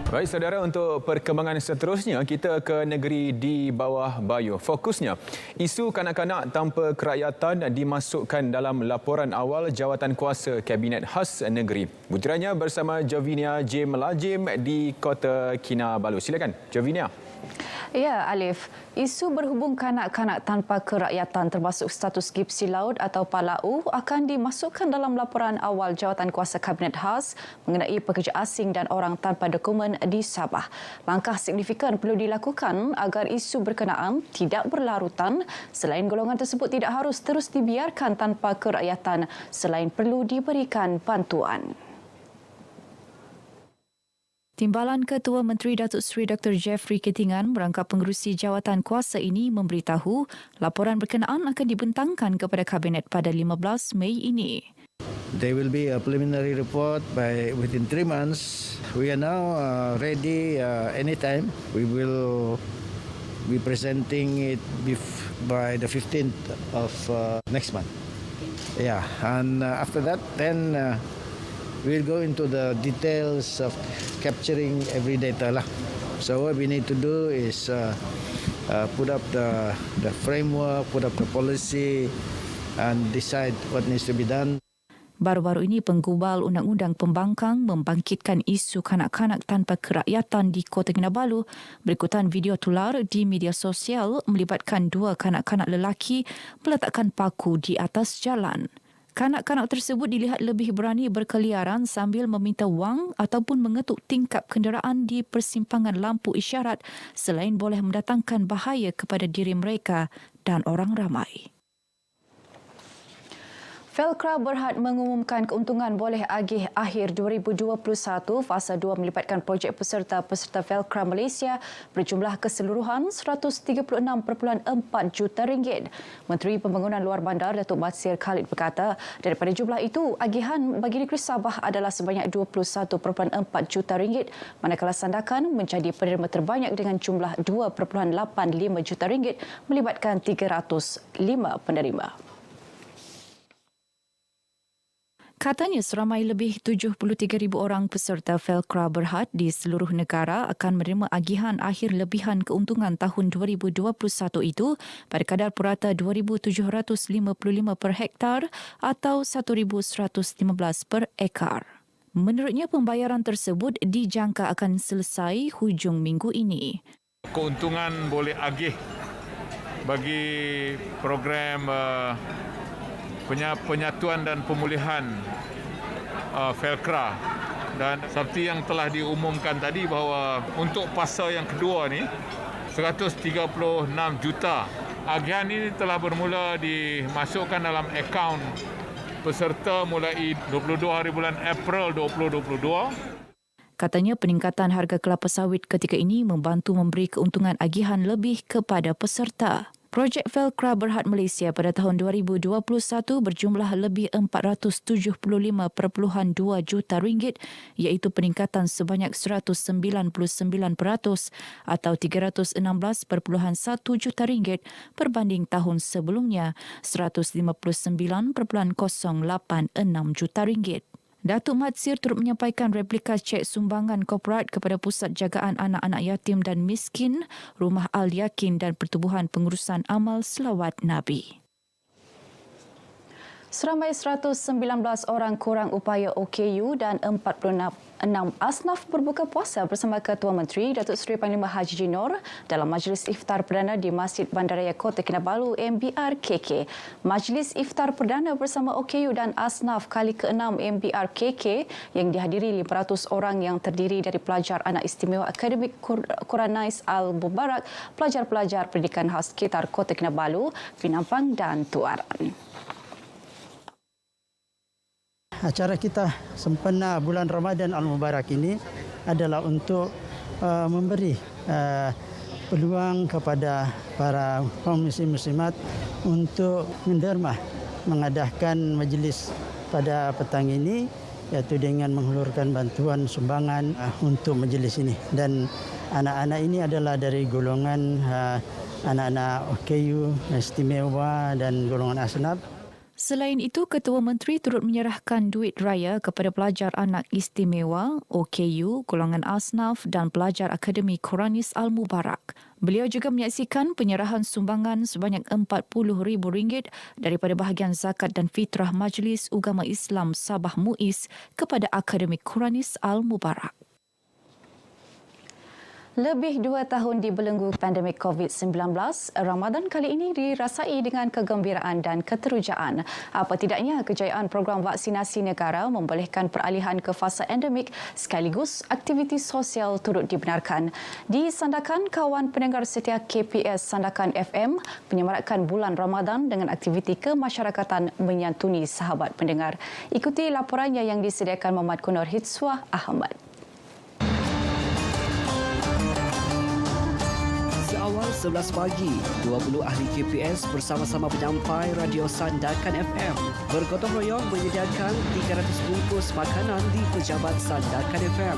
Baik saudara, untuk perkembangan seterusnya kita ke negeri di bawah bayau. Fokusnya, isu kanak-kanak tanpa kerakyatan dimasukkan dalam laporan awal Jawatankuasa Kabinet Khas Negeri. Butirannya bersama Jovinia J. Melajim di Kota Kinabalu. Silakan Jovinia. Ya, Alif. Isu berhubung kanak-kanak tanpa kerakyatan termasuk status gipsi laut atau PALAU akan dimasukkan dalam laporan awal Jawatankuasa Kabinet Khas mengenai pekerja asing dan orang tanpa dokumen di Sabah. Langkah signifikan perlu dilakukan agar isu berkenaan tidak berlarutan selain golongan tersebut tidak harus terus dibiarkan tanpa kerakyatan selain perlu diberikan bantuan. Timbalan Ketua Menteri Datuk Seri Dr. Jeffrey Ketingan merangkap pengerusi Jawatankuasa ini memberitahu laporan berkenaan akan dibentangkan kepada Kabinet pada 15 Mei ini. There will be a preliminary report within 3 months. We are now ready anytime. We will be presenting it by the 15th of next month. Yeah, and after that, then we'll go into the details of capturing every data lah. So what we need to do is put up the framework, put up the policy, and decide what needs to be done. Baru-baru ini penggubal Undang-Undang Pembangkang membangkitkan isu kanak-kanak tanpa kerakyatan di Kota Kinabalu berikutan video tular di media sosial melibatkan 2 kanak-kanak lelaki meletakkan paku di atas jalan. Kanak-kanak tersebut dilihat lebih berani berkeliaran sambil meminta wang ataupun mengetuk tingkap kenderaan di persimpangan lampu isyarat selain boleh mendatangkan bahaya kepada diri mereka dan orang ramai. Felcra Berhad mengumumkan keuntungan boleh agih akhir 2021 fasa 2 melibatkan projek peserta Felcra Malaysia berjumlah keseluruhan RM136.4 juta. Menteri Pembangunan Luar Bandar Datuk Matsir Khalid berkata, daripada jumlah itu, agihan bagi negeri Sabah adalah sebanyak RM21.4 juta, manakala Sandakan menjadi penerima terbanyak dengan jumlah RM2.85 juta melibatkan 305 penerima. Katanya seramai lebih 73,000 orang peserta Felcra Berhad di seluruh negara akan menerima agihan akhir lebihan keuntungan tahun 2021 itu pada kadar purata RM2,755 per hektar atau RM1,115 per ekar. Menurutnya pembayaran tersebut dijangka akan selesai hujung minggu ini. Keuntungan boleh agih bagi program penyatuan dan pemulihan Felcra, dan seperti yang telah diumumkan tadi bahawa untuk fasa yang kedua ni 136 juta. Agihan ini telah bermula dimasukkan dalam akaun peserta mulai 22 hari bulan April 2022. Katanya peningkatan harga kelapa sawit ketika ini membantu memberi keuntungan agihan lebih kepada peserta. Projek Felcra Berhad Malaysia pada tahun 2021 berjumlah lebih RM475.2 juta iaitu peningkatan sebanyak 199% atau RM316.1 juta berbanding tahun sebelumnya RM159.086 juta. Datuk Matsir turut menyampaikan replika cek sumbangan korporat kepada Pusat Jagaan Anak-Anak Yatim dan Miskin, Rumah Al-Yakin dan Pertubuhan Pengurusan Amal Selawat Nabi. Seramai 119 orang kurang upaya OKU dan 46 asnaf berbuka puasa bersama Ketua Menteri Datuk Seri Panglima Haji Jinor dalam Majlis Iftar Perdana di Masjid Bandaraya Kota Kinabalu MBRKK. Majlis Iftar Perdana bersama OKU dan asnaf kali ke-6 MBRKK yang dihadiri 500 orang yang terdiri dari pelajar anak istimewa Akademik Quranais Al-Mubarak, pelajar-pelajar pendidikan khas sekitar Kota Kinabalu, Pinampang dan Tuaran. Acara kita sempena bulan Ramadan Al-Mubarak ini adalah untuk memberi peluang kepada para kaum muslim-muslimat untuk menderma mengadakan majlis pada petang ini, iaitu dengan menghulurkan bantuan sumbangan untuk majlis ini. Dan anak-anak ini adalah dari golongan anak-anak OKU istimewa dan golongan asnaf. Selain itu, Ketua Menteri turut menyerahkan duit raya kepada pelajar anak istimewa, OKU, golongan asnaf dan pelajar Akademi Quranis Al-Mubarak. Beliau juga menyaksikan penyerahan sumbangan sebanyak RM40,000 daripada bahagian zakat dan fitrah Majlis Ugama Islam Sabah MUIS kepada Akademi Quranis Al-Mubarak. Lebih 2 tahun dibelenggu pandemik COVID-19, Ramadan kali ini dirasai dengan kegembiraan dan keterujaan. Apa tidaknya kejayaan program vaksinasi negara membolehkan peralihan ke fasa endemik sekaligus aktiviti sosial turut dibenarkan. Di Sandakan, kawan pendengar setia KPS Sandakan FM menyemarakkan bulan Ramadan dengan aktiviti kemasyarakatan menyantuni sahabat pendengar. Ikuti laporannya yang disediakan Muhammad Kunur Hitswah Ahmad. Awal 11 pagi, 20 ahli KPS bersama-sama penyampai Radio Sandakan FM bergotong royong menyediakan 300 bungkus makanan di pejabat Sandakan FM.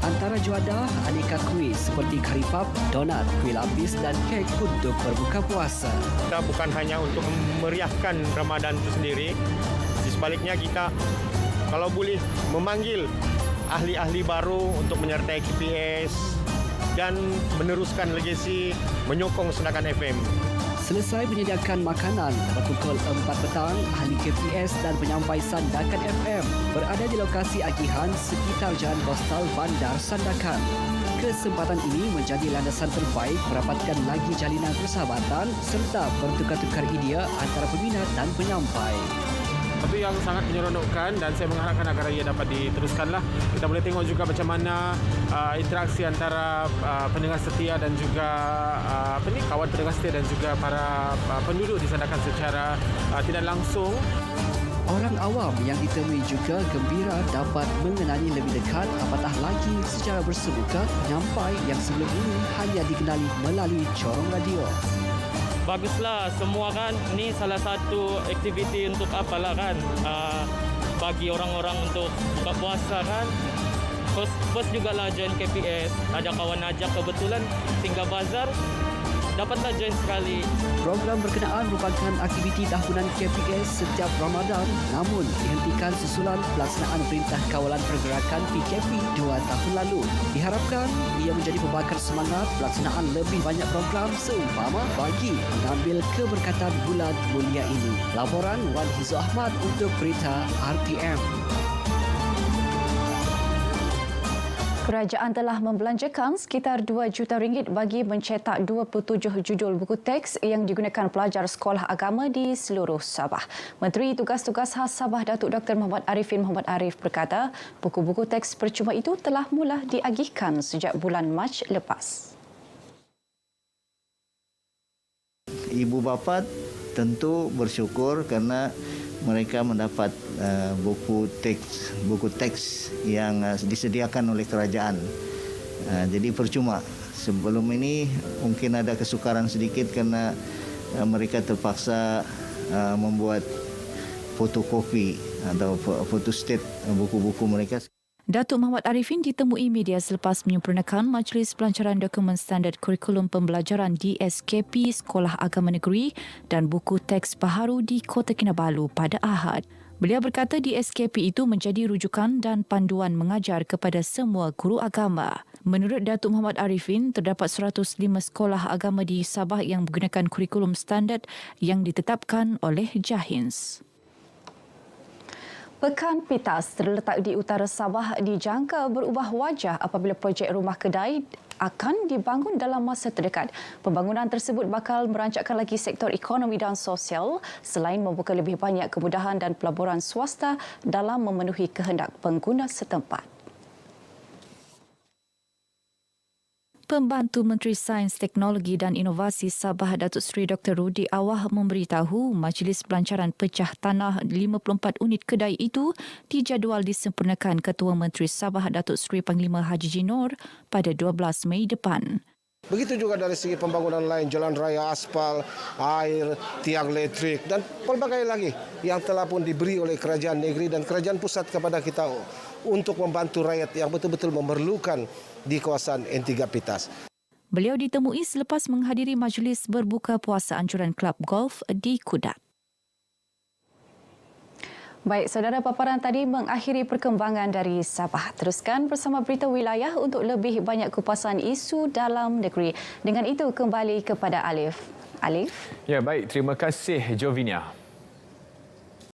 Antara juadah aneka kuih seperti karipap, donat, kuih lapis dan kek untuk berbuka puasa. Kita bukan hanya untuk memeriahkan Ramadan itu sendiri, di sebaliknya kita kalau boleh memanggil ahli-ahli baru untuk menyertai KPS dan meneruskan legasi menyokong Sandakan FM. Selesai menyediakan makanan pada pukul 4 petang, ahli KPS dan penyampai Sandakan FM berada di lokasi agihan sekitar Jalan Kostal Bandar Sandakan. Kesempatan ini menjadi landasan terbaik merapatkan lagi jalinan persahabatan serta bertukar-tukar idea antara peminat dan penyampai. Tapi yang sangat menyeronokkan dan saya mengharapkan agar ia dapat diteruskanlah. Kita boleh tengok juga macam mana interaksi antara pendengar setia dan juga kawan pendengar setia dan juga para penduduk di Sandakan secara tidak langsung. Orang awam yang ditemui juga gembira dapat mengenali lebih dekat apatah lagi secara bersemuka penyampai yang sebelum ini hanya dikenali melalui corong radio. Baguslah semua kan, ni salah satu aktiviti untuk apalah kan, bagi orang-orang untuk buka puasa kan. First jugalah join KPS, ada kawan ajak kebetulan tinggal bazar, dapatlah join sekali. Program berkenaan merupakan aktiviti tahunan KPS setiap Ramadan, namun dihentikan susulan pelaksanaan Perintah Kawalan Pergerakan PKP 2 tahun lalu. Diharapkan ia menjadi pembakar semangat pelaksanaan lebih banyak program seumpama bagi mengambil keberkatan bulan mulia ini. Laporan Wan Hizo Ahmad untuk Berita RTM. Kerajaan telah membelanjakan sekitar RM2 juta bagi mencetak 27 judul buku teks yang digunakan pelajar sekolah agama di seluruh Sabah. Menteri Tugas-Tugas Khas Sabah Datuk Dr. Muhammad Arifin Muhammad Arif berkata, buku-buku teks percuma itu telah mula diagihkan sejak bulan Mac lepas. Ibu bapa tentu bersyukur kerana mereka mendapat buku teks yang disediakan oleh kerajaan. Jadi percuma. Sebelum ini mungkin ada kesukaran sedikit kerana mereka terpaksa membuat fotokopi atau fotostat buku-buku mereka. Datuk Muhammad Arifin ditemui media selepas menyempurnakan Majlis Pelancaran Dokumen Standard Kurikulum Pembelajaran DSKP Sekolah Agama Negeri dan buku teks baharu di Kota Kinabalu pada Ahad. Beliau berkata DSKP itu menjadi rujukan dan panduan mengajar kepada semua guru agama. Menurut Datuk Muhammad Arifin, terdapat 105 sekolah agama di Sabah yang menggunakan kurikulum standard yang ditetapkan oleh JAHINS. Pekan Pitas terletak di utara Sabah dijangka berubah wajah apabila projek rumah kedai akan dibangun dalam masa terdekat. Pembangunan tersebut bakal merancakkan lagi sektor ekonomi dan sosial selain membuka lebih banyak kemudahan dan pelaburan swasta dalam memenuhi kehendak pengguna setempat. Pembantu Menteri Sains, Teknologi dan Inovasi Sabah Datuk Seri Dr. Rudi Awah memberitahu Majlis Pelancaran Pecah Tanah 54 unit kedai itu dijadual disempurnakan Ketua Menteri Sabah Datuk Seri Panglima Haji Jinor pada 12 Mei depan. Begitu juga dari segi pembangunan lain, jalan raya, aspal, air, tiang elektrik dan pelbagai lagi yang telah pun diberi oleh kerajaan negeri dan kerajaan pusat kepada kita untuk membantu rakyat yang betul-betul memerlukan di kawasan N3 Pitas. Beliau ditemui selepas menghadiri majlis berbuka puasa anjuran Klub Golf di Kudat. Baik, saudara, paparan tadi mengakhiri perkembangan dari Sabah. Teruskan bersama berita wilayah untuk lebih banyak kupasan isu dalam negeri. Dengan itu kembali kepada Alif. Alif? Ya, baik. Terima kasih Jovinia.